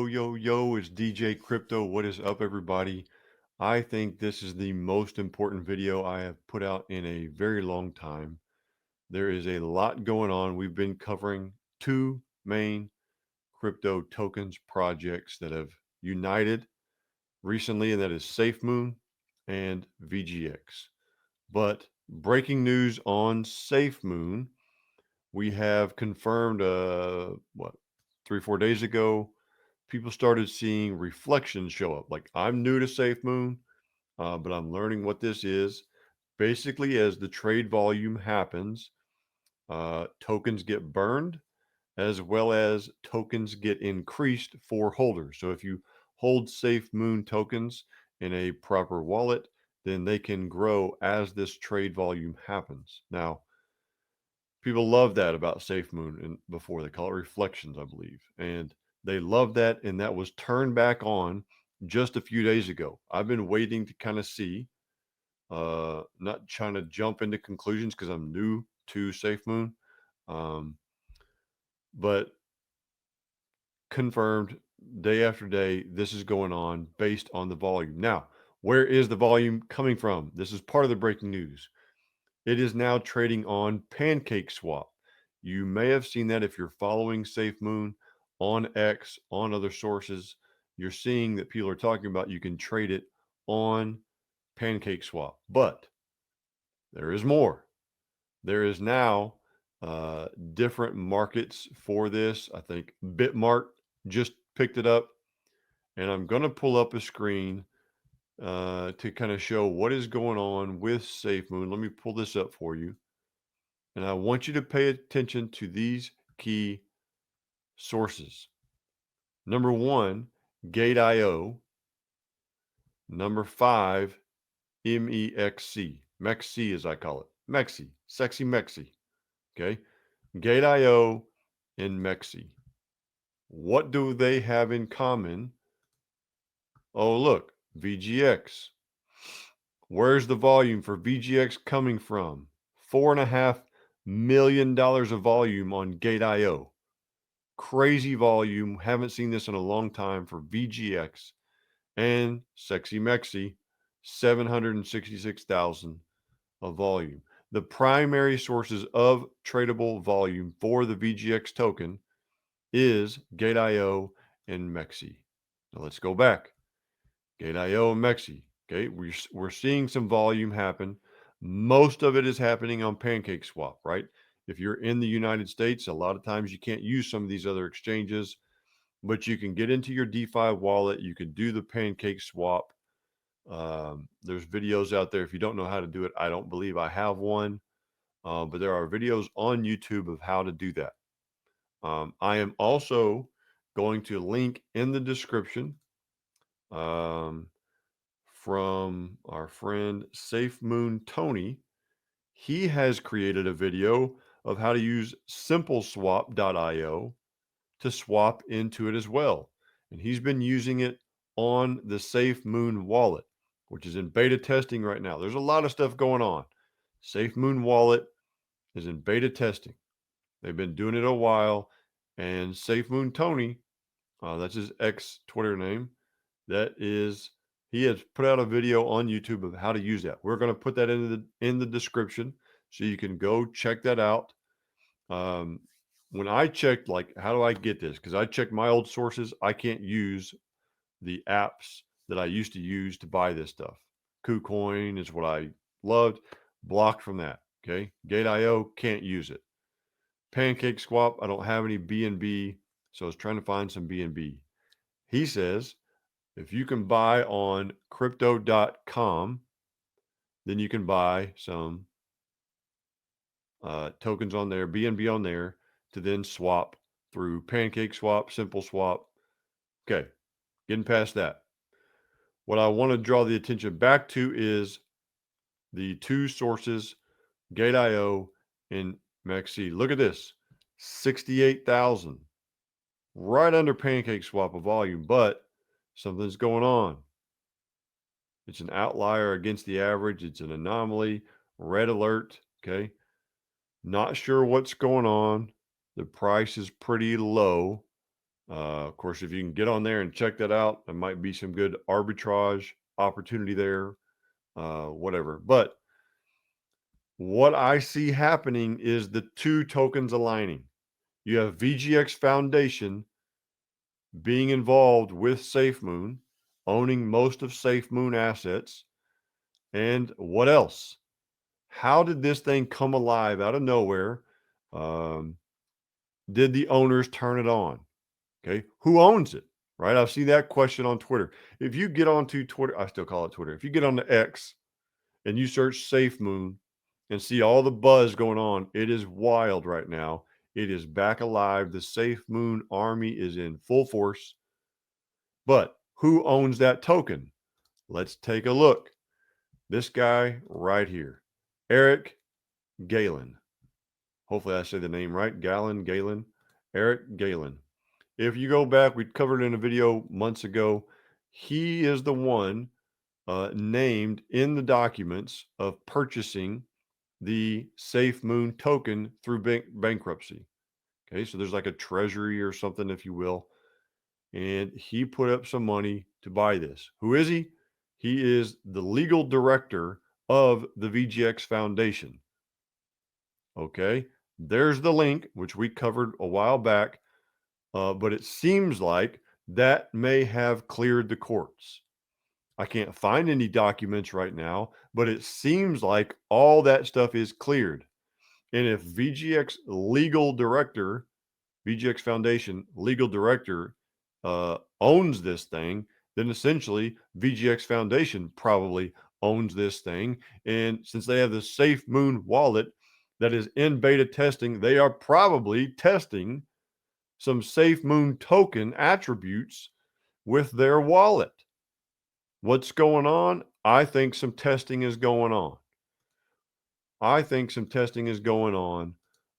Yo, it's DJ Crypto. What is up, everybody? I think this is the most important video I have put out in a very long time. There is a lot going on. We've been covering two main crypto tokens projects that have united recently, and that is SafeMoon and VGX. But breaking news on SafeMoon, we have confirmed, 3, 4 days ago, people started seeing reflections show up. Like, I'm new to SafeMoon, but I'm learning what this is. Basically, as the trade volume happens, tokens get burned as well as tokens get increased for holders. So if you hold SafeMoon tokens in a proper wallet, then they can grow as this trade volume happens. Now, people love that about SafeMoon, and before they call it reflections, I believe. And they love that, and that was turned back on just a few days ago. I've been waiting to kind of see, not trying to jump into conclusions because I'm new to SafeMoon, um, but confirmed day after day, this is going on based on the volume. Now, where is the volume coming from? This is part of the breaking news. It is now trading on PancakeSwap. You may have seen that if you're following SafeMoon on X, on other sources. You're seeing that people are talking about you can trade it on PancakeSwap. But there is more. There is now different markets for this. I think Bitmart just picked it up. And I'm going to pull up a screen to kind of show what is going on with SafeMoon. Let me pull this up for you. And I want you to pay attention to these key sources. Number one, Gate.io. Number 5, MEXC. MEXC, as I call it. MEXC. Sexy MEXC. Okay. Gate.io and MEXC. What do they have in common? Oh, look, VGX. Where's the volume for VGX coming from? $4.5 million of volume on Gate.io. Crazy volume. Haven't seen this in a long time for VGX. And Sexy Mexi, 766,000 of volume. The primary sources of tradable volume for the VGX token is Gate.io and Mexi. Now let's go back. Gate.io and Mexi. Okay, we're seeing some volume happen. Most of it is happening on PancakeSwap, right? If you're in the United States, a lot of times you can't use some of these other exchanges, but you can get into your DeFi wallet. You can do the PancakeSwap. There's videos out there. If you don't know how to do it, I don't believe I have one, but there are videos on YouTube of how to do that. I am also going to link in the description from our friend SafeMoon Tony. He has created a video of how to use simpleswap.io to swap into it as well. And he's been using it on the SafeMoon wallet, which is in beta testing right now. There's a lot of stuff going on. SafeMoon wallet is in beta testing. They've been doing it a while. And SafeMoon Tony, that's his ex Twitter name, he has put out a video on YouTube of how to use that. We're going to put that in the description so you can go check that out. When I checked, like, how do I get this? Because I checked my old sources, I can't use the apps that I used to use to buy this stuff. KuCoin is what I loved. Blocked from that. Okay. Gate.io, can't use it. PancakeSwap, I don't have any BNB, so I was trying to find some BNB. He says if you can buy on crypto.com, then you can buy some tokens on there, BNB on there, to then swap through PancakeSwap, SimpleSwap. Okay, getting past that. What I want to draw the attention back to is the two sources, Gate.io and MEXC. Look at this, 68,000, right under PancakeSwap of volume, but something's going on. It's an outlier against the average. It's an anomaly. Red alert. Okay. Not sure what's going on. The price is pretty low. Of course, if you can get on there and check that out, there might be some good arbitrage opportunity there, whatever. But what I see happening is the two tokens aligning. You have VGX Foundation being involved with SafeMoon, owning most of SafeMoon assets. And what else? How did this thing come alive out of nowhere? Um, did the owners turn it on? Okay. Who owns it? Right. I've seen that question on Twitter. If you get onto Twitter, I still call it Twitter. If you get on the X and you search SafeMoon and see all the buzz going on, it is wild right now. It is back alive. The SafeMoon army is in full force. But who owns that token? Let's take a look. This guy right here, Eric Galen. Hopefully I say the name right. Galen, Eric Galen. If you go back, we covered it in a video months ago. He is the one named in the documents of purchasing the SafeMoon token through bankruptcy. Okay, so there's like a treasury or something, if you will. And he put up some money to buy this. Who is he? He is the legal director of the VGX Foundation. Okay, there's the link, which we covered a while back, but it seems like that may have cleared the courts. I can't find any documents right now, but it seems like all that stuff is cleared. And if VGX Foundation legal director owns this thing, then essentially VGX Foundation probably owns this thing. And since they have the SafeMoon wallet that is in beta testing, they are probably testing some SafeMoon token attributes with their wallet. What's going on? I think some testing is going on. I think some testing is going on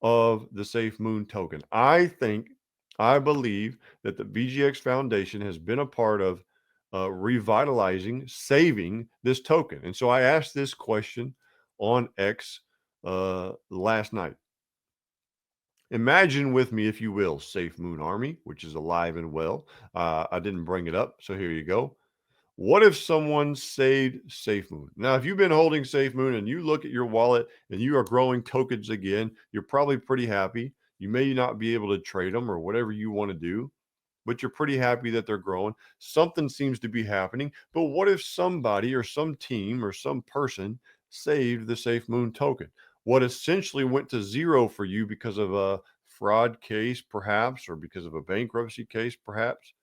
of the SafeMoon token. I believe that the VGX Foundation has been a part of revitalizing, saving this token. And so I asked this question on X last night. Imagine with me, if you will, SafeMoon Army, which is alive and well. I didn't bring it up, so here you go. What if someone saved SafeMoon? Now, if you've been holding SafeMoon and you look at your wallet and you are growing tokens again, you're probably pretty happy. You may not be able to trade them or whatever you want to do, but you're pretty happy that they're growing. Something seems to be happening. But what if somebody or some team or some person saved the SafeMoon token? What essentially went to zero for you because of a fraud case, perhaps, or because of a bankruptcy case, perhaps,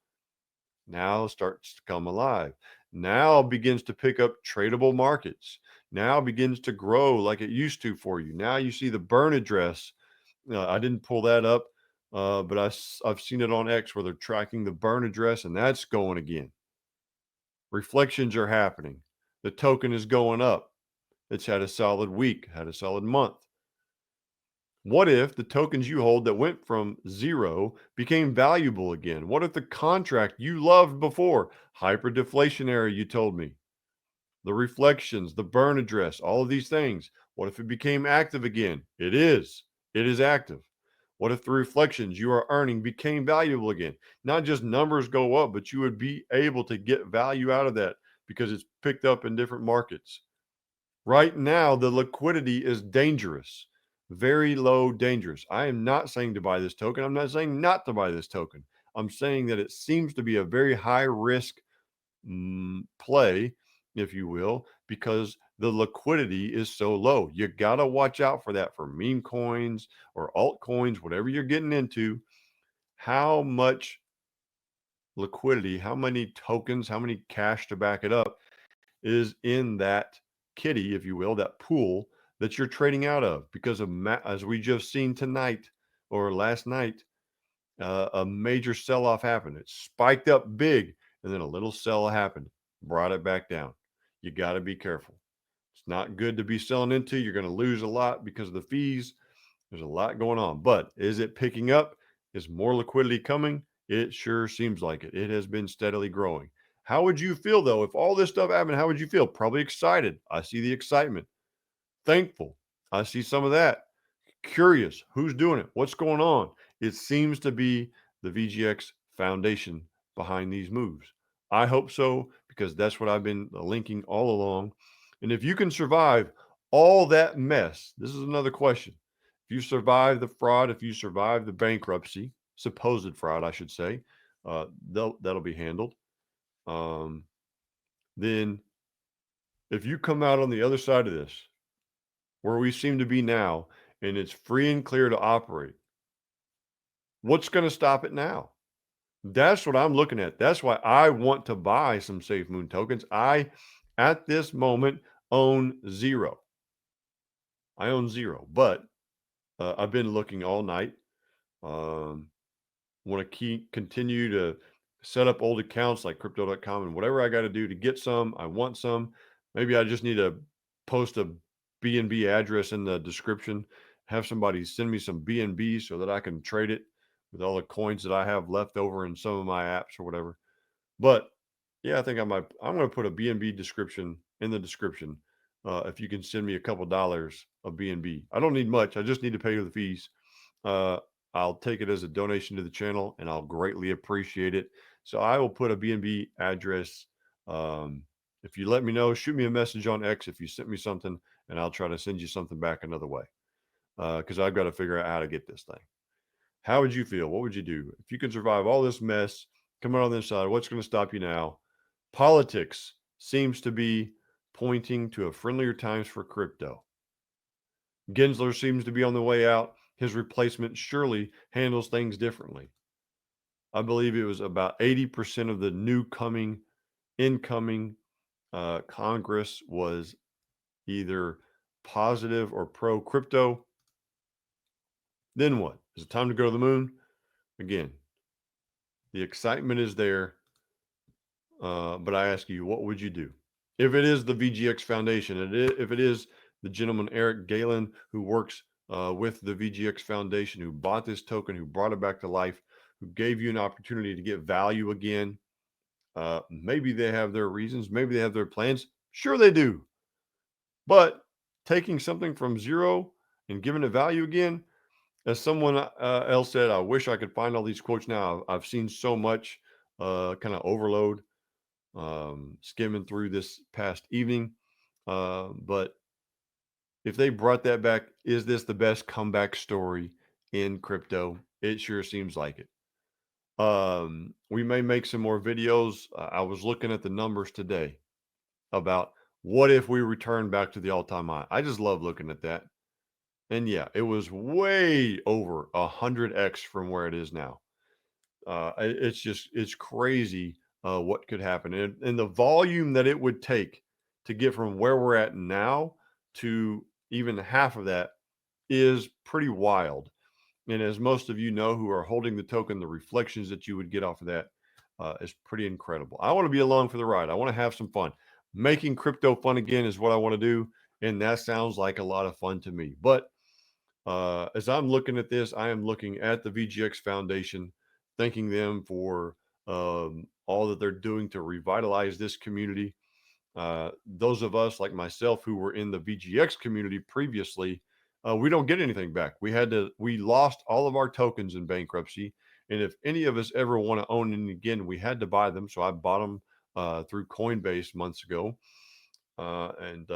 now starts to come alive. Now begins to pick up tradable markets. Now begins to grow like it used to for you. Now you see the burn address. I didn't pull that up, but I've seen it on X where they're tracking the burn address, and that's going again. Reflections are happening. The token is going up. It's had a solid week, had a solid month. What if the tokens you hold that went from zero became valuable again? What if the contract you loved before, hyperdeflationary, you told me, the reflections, the burn address, all of these things, what if it became active again? It is. It is active. What if the reflections you are earning became valuable again? Not just numbers go up, but you would be able to get value out of that because it's picked up in different markets. Right now, the liquidity is dangerous, very low, dangerous. I am not saying to buy this token. I'm not saying not to buy this token. I'm saying that it seems to be a very high risk play, if you will, because the liquidity is so low. You got to watch out for that for meme coins or altcoins, whatever you're getting into. How much liquidity, how many tokens, how many cash to back it up is in that kitty, if you will, that pool that you're trading out of because of, as we just seen tonight or last night, a major sell-off happened. It spiked up big and then a little sell happened, brought it back down. You got to be careful. It's not good to be selling into. You're going to lose a lot because of the fees. There's a lot going on, but is it picking up? Is more liquidity coming? It sure seems like it. It has been steadily growing. How would you feel though if all this stuff happened? How would you feel? Probably excited. I see the excitement. Thankful. I see some of that. Curious. Who's doing it? What's going on? It seems to be the VGX foundation behind these moves. I hope so, because that's what I've been linking all along. And if you can survive all that mess, this is another question. If you survive the fraud, if you survive the bankruptcy, supposed fraud, I should say, that'll be handled. Um, then if you come out on the other side of this, where we seem to be now, and it's free and clear to operate, what's going to stop it now? That's what I'm looking at. That's why I want to buy some SafeMoon tokens. I, at this moment, own zero. I own zero, but I've been looking all night. Um, want to continue to set up old accounts like crypto.com and whatever I got to do to get some. I want some. Maybe I just need to post a BNB address in the description, have somebody send me some BNB so that I can trade it with all the coins that I have left over in some of my apps or whatever. But yeah, I think I'm going to put a BNB description in the description. If you can send me a couple dollars of BNB, I don't need much. I just need to pay the fees. Uh, I'll take it as a donation to the channel, and I'll greatly appreciate it. So I will put a BNB address. Um, if you let me know, shoot me a message on X if you sent me something, and I'll try to send you something back another way. Because I've got to figure out how to get this thing. How would you feel? What would you do if you can survive all this mess? Come out on this side. What's going to stop you now? Politics seems to be pointing to a friendlier times for crypto. Gensler seems to be on the way out. His replacement surely handles things differently. I believe it was about 80% of the incoming Congress was either positive or pro crypto. Then what? Is it time to go to the moon? Again, the excitement is there. But I ask you, what would you do? If it is the VGX Foundation, if it is the gentleman Eric Galen who works with the VGX Foundation, who bought this token, who brought it back to life, who gave you an opportunity to get value again, maybe they have their reasons, maybe they have their plans. Sure, they do. But taking something from zero and giving it value again, as someone else said, I wish I could find all these quotes now. I've seen so much kind of overload skimming through this past evening. But if they brought that back, is this the best comeback story in crypto? It sure seems like it. We may make some more videos. I was looking at the numbers today about what if we return back to the all-time high. I just love looking at that. And yeah, it was way over 100x from where it is now. It's crazy what could happen, and the volume that it would take to get from where we're at now to even half of that is pretty wild. And as most of you know who are holding the token, the reflections that you would get off of that is pretty incredible. I want to be along for the ride. I want to have some fun. Making crypto fun again is what I want to do, and that sounds like a lot of fun to me. But as I'm looking at this, I am looking at the VGX Foundation, thanking them for all that they're doing to revitalize this community. Those of us like myself who were in the VGX community previously, we don't get anything back. We lost all of our tokens in bankruptcy. And if any of us ever want to own any again, we had to buy them. So I bought them through Coinbase months ago. And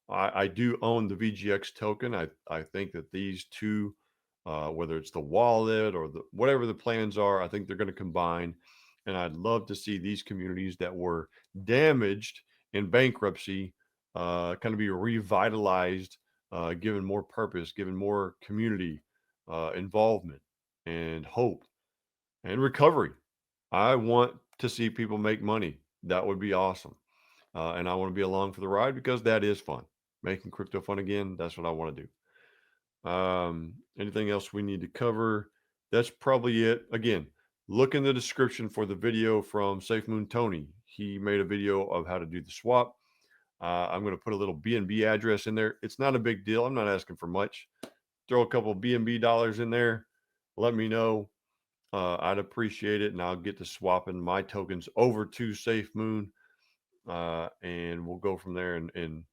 I do own the VGX token. I think that these two, whether it's the wallet or whatever the plans are, I think they're going to combine. And I'd love to see these communities that were damaged in bankruptcy kind of be revitalized, given more purpose, given more community involvement and hope and recovery. I want to see people make money. That would be awesome. And I want to be along for the ride because that is fun. Making crypto fun again, that's what I want to do. Anything else we need to cover? That's probably it. Again, look in the description for the video from SafeMoon Tony. He made a video of how to do the swap. I'm going to put a little BNB address in there. It's not a big deal. I'm not asking for much. Throw a couple of BNB dollars in there. Let me know. I'd appreciate it, and I'll get to swapping my tokens over to SafeMoon. And we'll go from there and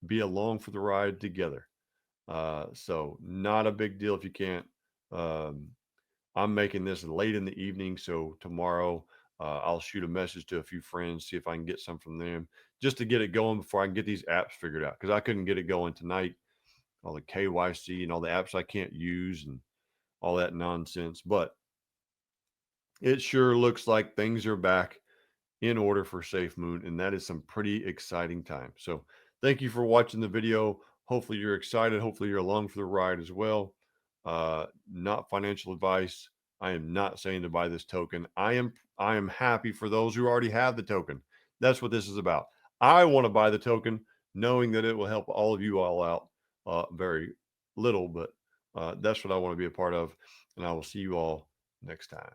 be along for the ride together. So not a big deal if you can't. Um, I'm making this late in the evening, so tomorrow I'll shoot a message to a few friends, see if I can get some from them, just to get it going before I can get these apps figured out. Because I couldn't get it going tonight. All the KYC and all the apps I can't use and all that nonsense. But it sure looks like things are back in order for SafeMoon, and that is some pretty exciting time. So thank you for watching the video. Hopefully you're excited. Hopefully you're along for the ride as well. Not financial advice. I am not saying to buy this token. I am happy for those who already have the token. That's what this is about. I want to buy the token knowing that it will help all of you all out very little, but that's what I want to be a part of. And I will see you all next time.